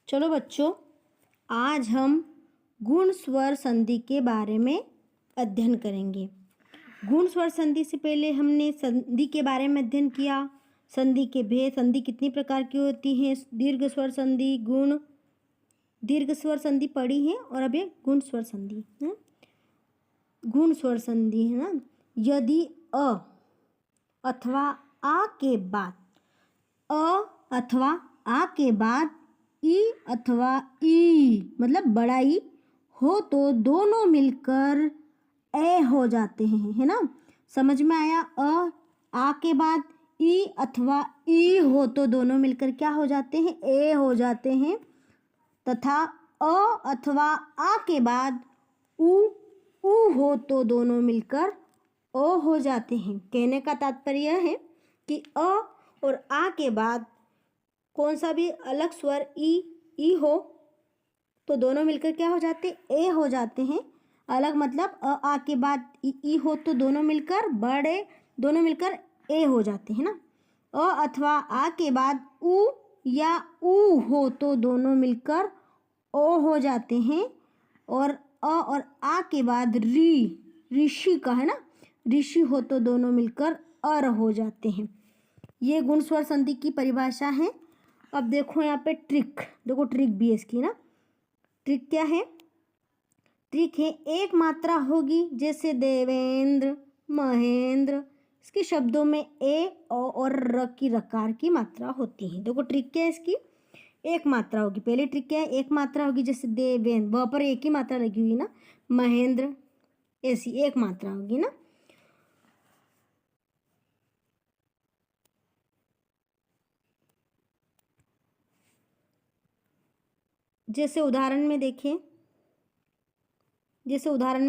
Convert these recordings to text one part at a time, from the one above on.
चलो बच्चों, आज हम गुण स्वर संधि के बारे में अध्ययन करेंगे। गुण स्वर संधि से पहले हमने संधि के बारे में अध्ययन किया। संधि के भेद, संधि कितनी प्रकार की होती हैं, दीर्घ स्वर संधि, गुण दीर्घ स्वर संधि पढ़ी है और अब ये गुण स्वर संधि है। गुण स्वर संधि है ना, यदि अ अथवा आ के बाद ई अथवा ई मतलब बड़ा ई हो तो दोनों मिलकर ए हो जाते हैं, है ना। समझ में आया। आ के बाद ई अथवा ई हो तो दोनों मिलकर क्या हो जाते हैं, ए हो जाते हैं। तथा अ अथवा आ के बाद उ हो तो दोनों मिलकर ओ हो जाते हैं। कहने का तात्पर्य है कि अ और आ के बाद कौन सा भी अलग स्वर ई हो तो दोनों मिलकर क्या हो जाते, ए हो जाते हैं। अलग मतलब आ के बाद ई हो तो दोनों मिलकर ए हो जाते हैं ना। अथवा आ के बाद उ या उ हो तो दोनों मिलकर ओ हो जाते हैं। और और आ के बाद ऋषि का है ना, ऋषि हो तो दोनों मिलकर अर हो जाते हैं। ये गुण स्वर संधि की परिभाषा है। अब देखो यहाँ पे ट्रिक भी है इसकी ना। ट्रिक क्या है? ट्रिक है एक मात्रा होगी, जैसे देवेंद्र, महेंद्र, इसके शब्दों में ए और र की रकार की मात्रा होती है। देखो ट्रिक क्या है इसकी, एक मात्रा होगी। पहले ट्रिक क्या है, एक मात्रा होगी, जैसे देवेंद्र वहाँ पर एक ही मात्रा लगी हुई ना, महेंद्र ऐसी एक मात्रा होगी ना। जैसे उदाहरण में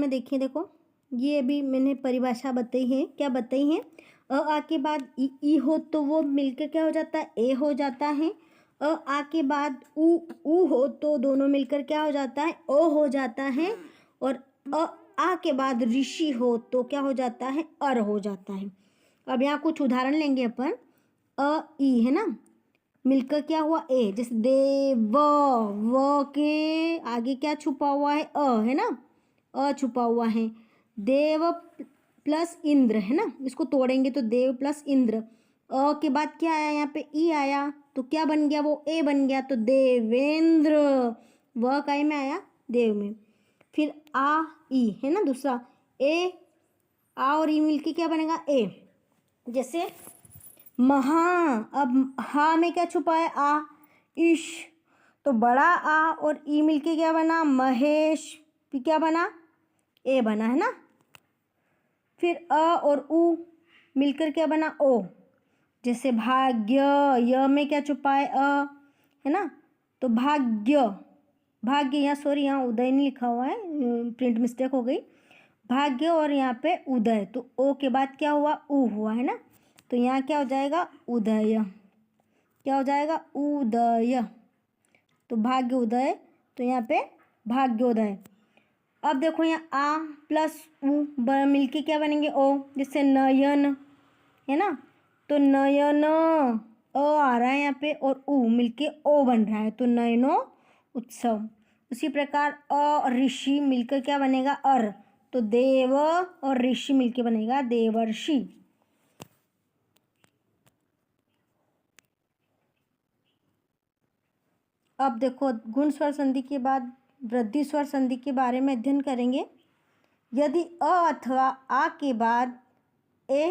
देखें, देखो ये अभी मैंने परिभाषा बताई है। क्या बताई है? आ के बाद ई हो तो वो मिलकर क्या हो जाता है, ए हो जाता है। आ के बाद उ हो तो दोनों मिलकर क्या हो जाता है, ओ हो जाता है। और आ के बाद ऋषि हो तो क्या हो जाता है, अर हो जाता है। अब यहाँ कुछ उदाहरण लेंगे अपन। ई है ना, मिलकर क्या हुआ, ए। जैसे देव, व के आगे क्या छुपा हुआ है, है ना, छुपा हुआ है। देव प्लस इंद्र है ना, इसको तोड़ेंगे तो देव प्लस इंद्र। के बाद क्या आया, यहाँ पे ई आया तो क्या बन गया, वो ए बन गया, तो देवेंद्र। व काय में आया, देव में। फिर आ ई है ना दूसरा, ए आ और ई मिलके क्या बनेगा, ए। जैसे महा, अब हा में क्या छुपा है, आ, ईश, तो बड़ा आ और ई मिलके क्या बना, महेश। फिर क्या बना, ए बना, है ना। फिर और उ मिलकर क्या बना, ओ। जैसे भाग्य, य में क्या छुपा है, है ना, तो भाग्य यहाँ सॉरी, यहाँ उदय नहीं लिखा हुआ है, प्रिंट मिस्टेक हो गई। भाग्य और यहाँ पे उदय, तो ओ के बाद क्या हुआ, उ हुआ, है ना। तो यहाँ क्या हो जाएगा, उदय। क्या हो जाएगा, उदय। तो भाग्य उदय, तो यहाँ पे भाग्योदय। अब देखो यहाँ आ प्लस उ मिलके क्या बनेंगे, ओ। जैसे नयन है ना, तो नयन आ रहा है यहाँ पे और उ मिलके ओ बन रहा है, तो नयनो उत्सव। उसी प्रकार और ऋषि मिलकर क्या बनेगा, अर, तो देव और ऋषि मिलके बनेगा देवर्षि। अब देखो गुण स्वर संधि के बाद वृद्धि स्वर संधि के बारे में अध्ययन करेंगे। यदि अथवा आ के बाद ए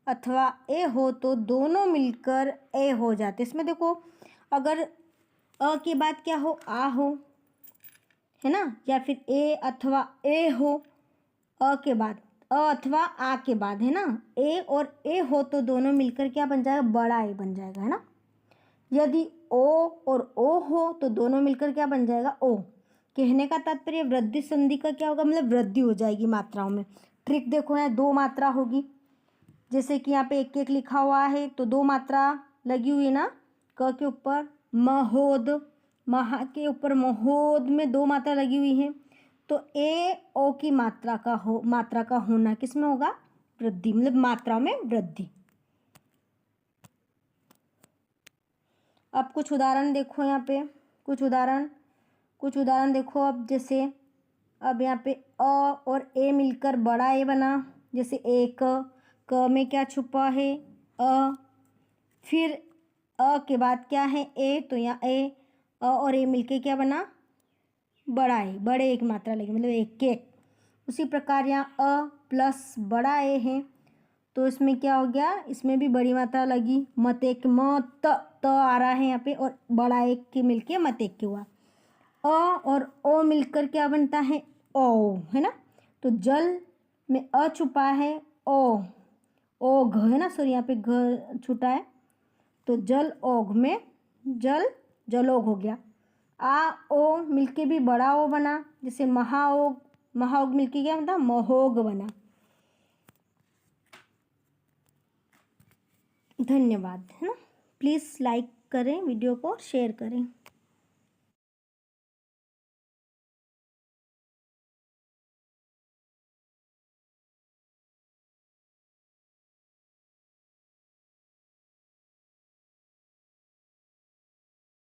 अथवा ए हो तो दोनों मिलकर ए हो जाते। इसमें देखो अगर के बाद क्या हो, आ हो, है ना, या फिर ए अथवा ए हो, के बाद अथवा आ के बाद, है ना, ए और ए हो तो दोनों मिलकर क्या बन जाएगा, बड़ा ए बन जाएगा, है ना। यदि ओ और ओ हो तो दोनों मिलकर क्या बन जाएगा, ओ। कहने का तात्पर्य वृद्धि संधि का क्या होगा, मतलब वृद्धि हो जाएगी मात्राओं में। ट्रिक देखो यहाँ दो मात्रा होगी, जैसे कि यहाँ पे एक एक लिखा हुआ है तो दो मात्रा लगी हुई है ना, क के ऊपर महोद, महा के ऊपर महोद में दो मात्रा लगी हुई है, तो ए ओ की मात्रा का होना किसमें होगा, वृद्धि, मतलब मात्रा में वृद्धि। अब कुछ उदाहरण देखो यहाँ पे। कुछ उदाहरण देखो। अब जैसे अब यहाँ पे अ और ए मिलकर बड़ा ए बना, जैसे एक क में क्या छुपा है अ, फिर अ के बाद क्या है ए, तो यहाँ ए अ और ए मिलके क्या बना बड़ा ए, बड़े एक मात्रा लगी मतलब एक केक। उसी प्रकार यहाँ अ प्लस बड़ा ए है तो इसमें क्या हो गया, इसमें भी बड़ी मात्रा लगी, मत एक म त आ रहा है यहाँ पे और बड़ा एक के मिलके मत एक के हुआ। अ और ओ मिलकर क्या बनता है ओ, है ना। तो जल में अ छुपा है ओ घ है ना, सॉरी यहाँ पे घ छूटा है तो जल ओघ में जलोग हो गया। आ ओ मिलके भी बड़ा ओ बना, जैसे महाओग मिलके क्या बनता महोग बना। धन्यवाद, है ना। प्लीज़ लाइक करें वीडियो को, शेयर करें।